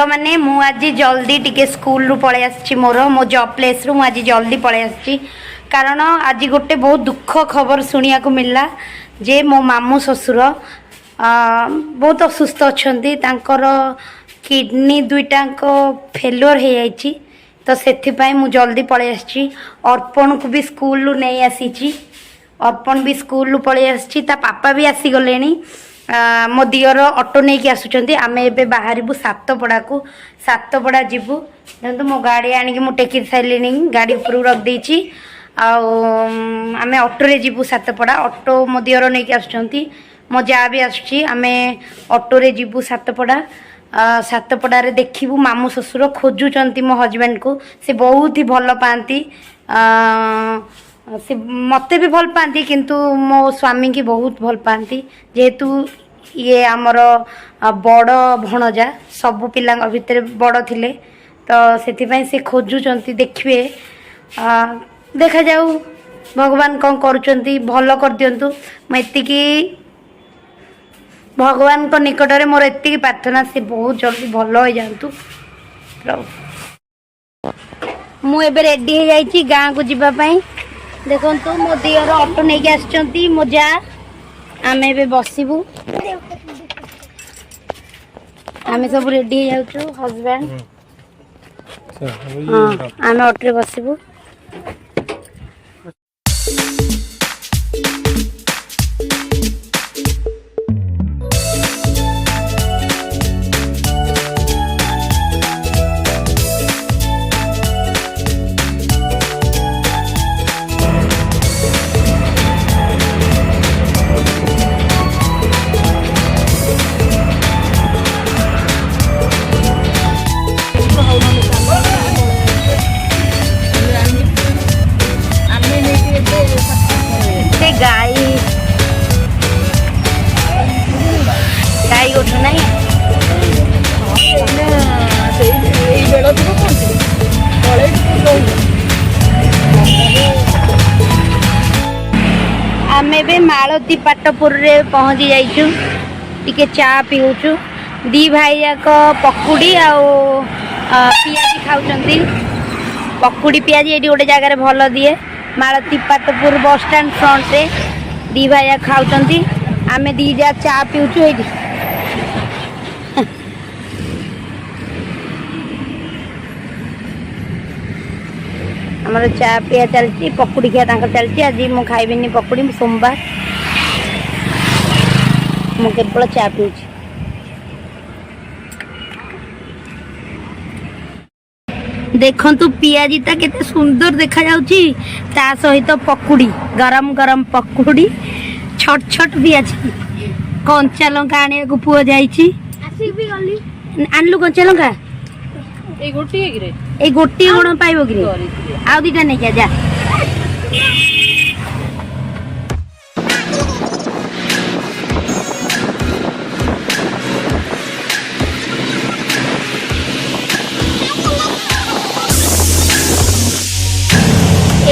मैंने मु आज जल्दी टिके स्कूल रु पळै आछि मोर मो जॉब प्लेस रु मु आज जल्दी पळै आछि कारण आज गोटे बहुत दुख खबर सुनिया को मिलला जे मो मामू ससुर बहुत असुस्थ अछंती तांकर किडनी दुईटाक फेल्योर हो जाइछि तो सेथिपाई मु जल्दी पळै आछि। अर्पण को भी स्कूल रु नै आसीछि अर्पण भी स्कूल रु पळै आछि ता पापा भी आसी गलेनी मो दियर ऑटो नहीं कि आसुचंती आमे एबे बाहरिबु सातपड़ा को सातपड़ा जिबु देखो मो गाड़ी आनिक मु टेकी साइलिनी गाड़ी ऊपर रख देछि आमे ऑटो रे जिबु सातपड़ा ऑटो मो दियर नहीं कि आसुचंती मो जा भी आसुची आमे ऑटो रे जिबु सातपड़ा सातपड़ा रे देखिबु मामू ससुर खोजुचंती मो हस्बैंड को से बहुत ही भल पाती से मते भी भल पाती किंतु मो स्वामी की बहुत भल पाती जेहेतु ये आमर बड़ भणजा सबु पिला भितर बड़ थिले तो सेथिपाई से खोजुचंती देखिए देखा जाऊ भगवान कौन करुचंती भल कर दियंतु एतिकी भगवान को निकट में मोर एतिकी प्रार्थना से बहुत जल्दी भल हो जातु मु एबे रेडी हो जाइछि गाँ को जीवा पाई देखो तो मो दियर ऑटो नहीं के आछंती मो जा आमे बे बसिबू आमे सब रेडी हो जाउछु हस्बैंड हां आमे ऑटो रे बसिबू गाई उठ नहीं आमे बे मालती पाटपुर रे पहुंची जाइछु टिके चा पीउछु दी भाई जाक पकुड़ी आ पियाजी खाउचंती पकुड़ी पियाजी एडी गोटे जगह रे भल दिए मालती पाटपुर बस स्टैंड फ्रंट रे दी भाई खाउचंती आमे दी जा चा पीउछु एडी हमारे चा पिया चलती पकुड़ी खिया चलती आज मु खाइबिनी पकुड़ी सोमवार मु केवल चा पीउछि देखंतु पियाजीटा केते सुंदर देखा जाउची ता सहित पकुड़ी गरम गरम पकुड़ी छट छट पियाजी कंचा लंका आने को पुओ जाईची आसी भी गली आनलु कंचा लंका ए गोटी गुण पाइबो कि आउ दीटा नहीं क्या जा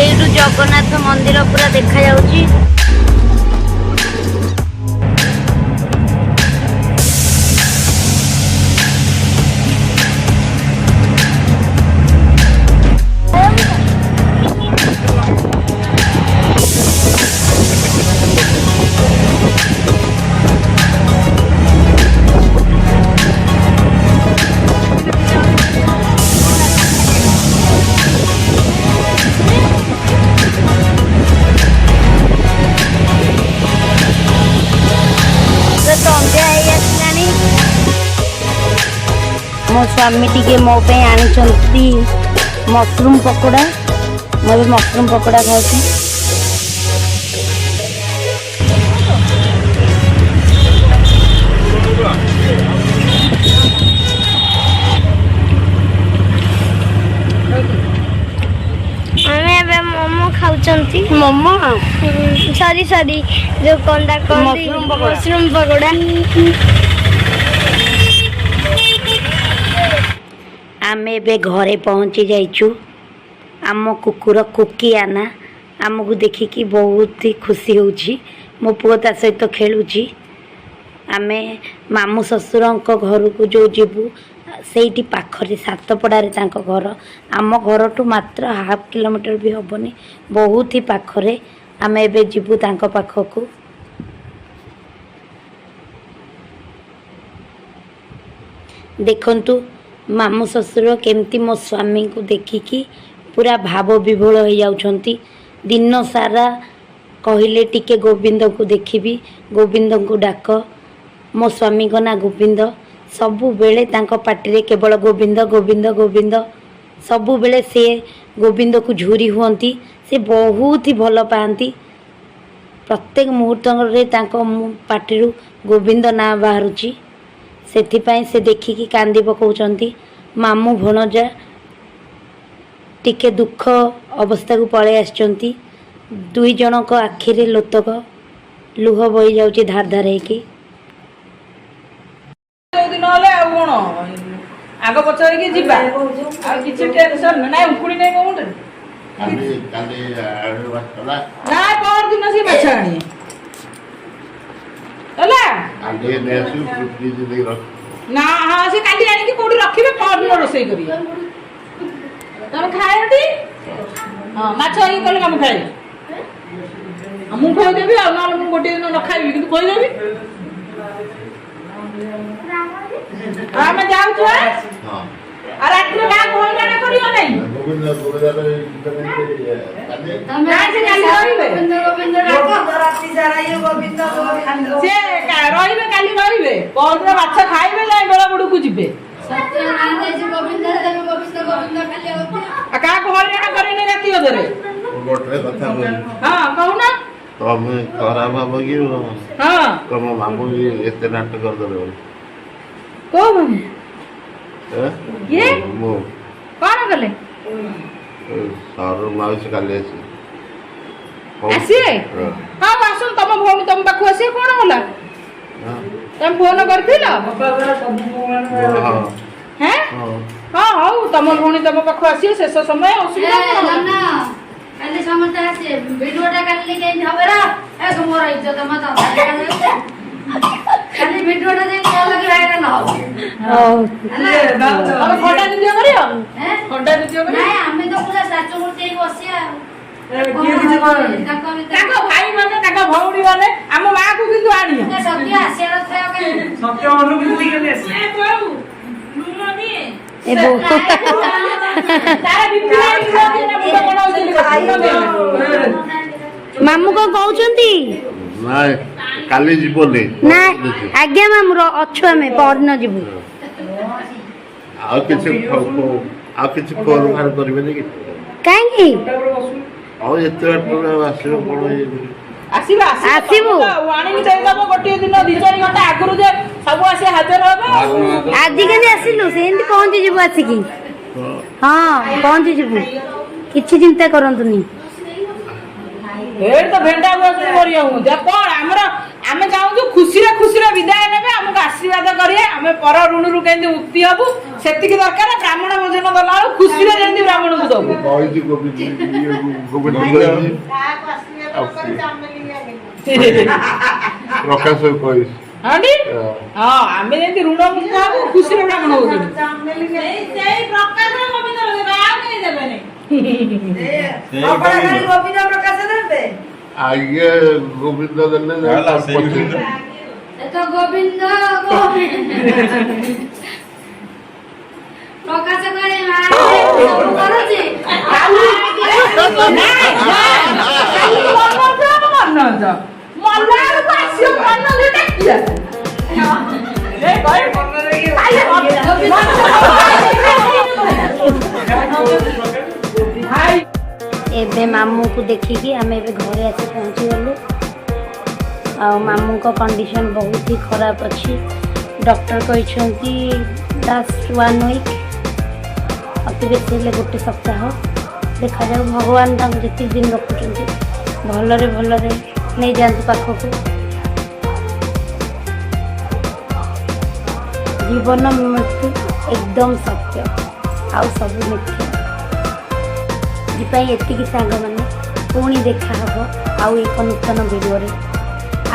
एठू जगन्नाथ मंदिर पूरा देखा जाउची मो स्वामी टी मो आनी मशरूम पकोड़ा मैं मशरूम पकोड़ा खाऊँ मोमो खाऊचंती मोमो सॉरी सॉरी जो कंदा मशरूम पकोड़ा आमे बे घरे पहुँची जाइचु आम कुकुर कुकी आना आमको देखिकी बहुत ही खुशी होउची मो पुओ ता सहित खेलुची आमे मामू ससुर घर को जो जीवु ସେଇଠି ପାଖରେ ସାତପଡ଼ାରେ ତାଙ୍କ ଘର। ଆମ ଘରଠୁ ମାତ୍ର 1/2 କିଲୋମିଟର ବି ହେବନି, ବହୁତ ହି ପାଖରେ। ଆମେ ଏବେ ଯିବୁ ତାଙ୍କ ପାଖକୁ। ଦେଖନ୍ତୁ ମାମୁଁ ଶ୍ୱଶୁର କେମିତି ମୋ ସ୍ୱାମୀଙ୍କୁ ଦେଖିକି ପୁରା ଭାବ ବିଭୋଳ ହେଇଯାଉଛନ୍ତି। ଦିନ ସାରା କହିଲେ ଟିକେ ଗୋବିନ୍ଦଙ୍କୁ ଦେଖିବି, ଗୋବିନ୍ଦଙ୍କୁ ଡାକ। ମୋ ସ୍ୱାମୀଙ୍କ ନାଁ ଗୋବିନ୍ଦ। ସବୁବେଳେ ତାଙ୍କ ପାଟିରେ କେବଳ ଗୋବିନ୍ଦ ଗୋବିନ୍ଦ ଗୋବିନ୍ଦ। ସବୁବେଳେ ସେ ଗୋବିନ୍ଦକୁ ଝୁରି ହୁଅନ୍ତି। ସେ ବହୁତ ହି ଭଲ ପାଆନ୍ତି। ପ୍ରତ୍ୟେକ ମୁହୂର୍ତ୍ତରେ ତାଙ୍କ ପାଟିରୁ ଗୋବିନ୍ଦ ନାଁ ବାହାରୁଛି। ସେଥିପାଇଁ ସେ ଦେଖିକି କାନ୍ଦି ପକାଉଛନ୍ତି। ମାମୁଁ ଭଣଜା ଟିକେ ଦୁଃଖ ଅବସ୍ଥାକୁ ପଳେଇ ଆସିଛନ୍ତି। ଦୁଇ ଜଣଙ୍କ ଆଖିରେ ଲୋତକ ଲୁହ ବହି ଯାଉଛି ଧାର ଧାର ହେଇକି। ନହେଲେ ଆଉ କଣ ଆଗ ପଛ ହେଇକି ଯିବା, ଆଉ କିଛି ଟେନସନ ନାଇଁ। ଉକୁଣି ନାଇଁ ମୋ ମୁଣ୍ଡରେ। ନା ପରଦିନ ସେ ମାଛ ଆଣିବେ ହେଲା। ନା ହଁ ସେ କାଲି ଆଣିକି କୋଉଠି ରଖିବେ, ପରଦିନ ରୋଷେଇ କରିବେ। ତମେ ଖାଏଟି? ହଁ ମାଛ ଇଏ କଲେ ତମେ ଖାଇବେ। ମୁଁ ଖୋଇଦେବି ଆଉ, ନହେଲେ ମୁଁ ଗୋଟିଏ ଦିନ ନ ଖାଇବି କିନ୍ତୁ ଖୋଇଦେବି। ଆମେ ଯାଉଛୁ ଆଉ ରାତିରେ କାହାକୁ ହଇରାଣ କରିବ ନାହିଁ। ସେ ରହିବେ, କାଲି ରହିବେ, ପରଦିନ ମାଛ ଖାଇବେ, ଯାଇ ବେଳ ବୁଡକୁ ଯିବେ। କାହାକୁ ହଇରାଣ କରିନି ରାତି ଅଧରେ। ହଁ କହୁନ। ତମେ ଖରାପ ଭାବ କି? ହଁ ତମ ମାମୁଁ ଏତେ ନାଟକ କରିଦେଲେ। କୋଉ ମାମୁଁ? କିଏ? ମୁଁ କଣ କଲେ? ମାଉସୀ କାଲି ଆସିବେ। ଆସିବେ? ହଁ ଆସନ୍ତୁ, ତମ ଭଉଣୀ ତମ ପାଖକୁ ଆସିବେ। କଣ ହେଲା? ତମେ ଫୋନ କରିଥିଲ? ହଁ ହଉ, ତମ ଭଉଣୀ ତମ ପାଖକୁ ଆସିବେ। ଶେଷ ସମୟ ଅସୁବିଧା କାଲି ସମସ୍ତେ ଆସିବେ। ଭିଡିଓଟା କାଲି କେମିତି ହବ ରା? ଏ ତୁମର ଇଜ୍ଜତ ମତ କାଲି ଭିଡିଓଟା ଦେଇ କଲ କି ଭାଇରାଲ ହବ। ତମେ ଖଣ୍ଡା ନୃତ୍ୟ କରିବ? ଖଣ୍ଡା ନୃତ୍ୟ କରିବ? ନାଇଁ ଆମେ ତ ପୁରା ଷ୍ଟାଚୁ ମୂର୍ତ୍ତି ହେଇକି ବସିବା। ତାଙ୍କ ଭାଇ ମାନେ, ତାଙ୍କ ଭଉଣୀ ମାନେ ଆମ ମାକୁ କିନ୍ତୁ ଆଣିବ। ସତ୍ୟ ଆସିବାର ଥାଏ କାଇଁ? ସତ୍ୟ ଅନୁଭୂତି କେମିତି ଆସିବ? ମାମୁଁ କଣ କହୁଛନ୍ତି? ନାଇଁ କାଲି ଯିବନି। ନା ଆଜ୍ଞା ମାମୁଁ ଅଛୁ, ଆମେ ପରଦିନ ଯିବୁ। ଆଉ କିଛି ଫୋନ ଫାନ କରିବେନି କି? କାହିଁକି? ଆଉ ଏତେ ବାଟ ଆସିବ କଣ? ଆସିବୁ ଆଣିକି ଦେଇଦବ। ଗୋଟିଏ ଦିନ 2-4 ଘଣ୍ଟା ଆଗରୁ ଯେ ସବୁ ଆସି ହାଜର হবে। ଆଜି କେମିତି ଆସିଲୁ? ସେମିତି ପହଞ୍ଚି ଯିବୁ ଆସିକି। ହଁ ପହଞ୍ଚି ଯିବୁ, କିଛି ଚିନ୍ତା କରନ୍ତୁନି। ଏଇଠି ତ ଭେଣ୍ଡା କରିବା ହୁଅନ୍ତି। କଣ ଆମର, ଆମେ ଚାହୁଁଛୁ ଖୁସିରେ ଖୁସିରେ ବିଦାୟ ନେବେ, ଆମକୁ ଆଶୀର୍ବାଦ କରିବେ, ଆମେ ପର ଋଣରୁ କେମିତି ମୁକ୍ତି ହବୁ ସେତିକି ଦରକାର। ବ୍ରାହ୍ମଣ ଭୋଜନ କଲା ବେଳକୁ ଖୁସିରେ ଯେମିତି ବ୍ରାହ୍ମଣକୁ ଦବୁ। ପ୍ରକାଶ ହଁ ଆମେ ଯେମିତି ଋଣ ମୁକ୍ତ ହବୁ, ଖୁସିରେ ବ୍ରାହ୍ମଣ ଭୋଜନ। ଆଜ୍ଞା ଗୋବିନ୍ଦ ଦେଲେ ଗୋବିନ୍ଦ ପ୍ରକାଶ କରେ କରୁଛି। ଏବେ ମାମୁଁକୁ ଦେଖିକି ଆମେ ଏବେ ଘରେ ଆସି ପହଞ୍ଚିଗଲୁ। ଆଉ ମାମୁଁଙ୍କ କଣ୍ଡିସନ ବହୁତ ହି ଖରାପ ଅଛି। ଡକ୍ଟର କହିଛନ୍ତି ଲାଷ୍ଟ 1 ୱିକ୍, ଅତି ବେଶୀ ହେଲେ 1 ସପ୍ତାହ। ଦେଖାଯାଉ ଭଗବାନ ତାଙ୍କୁ ଯେତିକି ଦିନ ରଖୁଛନ୍ତି ଭଲରେ ଭଲରେ ନେଇଯାଆନ୍ତୁ ପାଖକୁ। ଜୀବନ ମୃତ୍ୟୁ ଏକଦମ ସତ୍ୟ, ଆଉ ସବୁ ମିଥ୍ୟା। ସେଥିପାଇଁ ଏତିକି ସାଙ୍ଗମାନେ, ପୁଣି ଦେଖା ହେବ ଆଉ ଏକ ନୂତନ ଭିଡ଼ିଓରେ।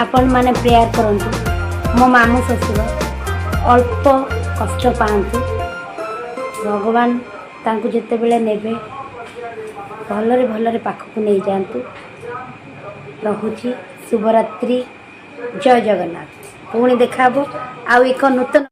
ଆପଣମାନେ ପ୍ରେୟାର କରନ୍ତୁ ମୋ ମାମୁଁ ଶ୍ୱଶୁର ଅଳ୍ପ କଷ୍ଟ ପାଆନ୍ତୁ। भगवान तांकु जेतेबेले नेबे भलरे भलरे पाखकु नहीं जातु। रहुची शुभरात्रि। जय जगन्नाथ। पुणी देखा आउ एक नूतन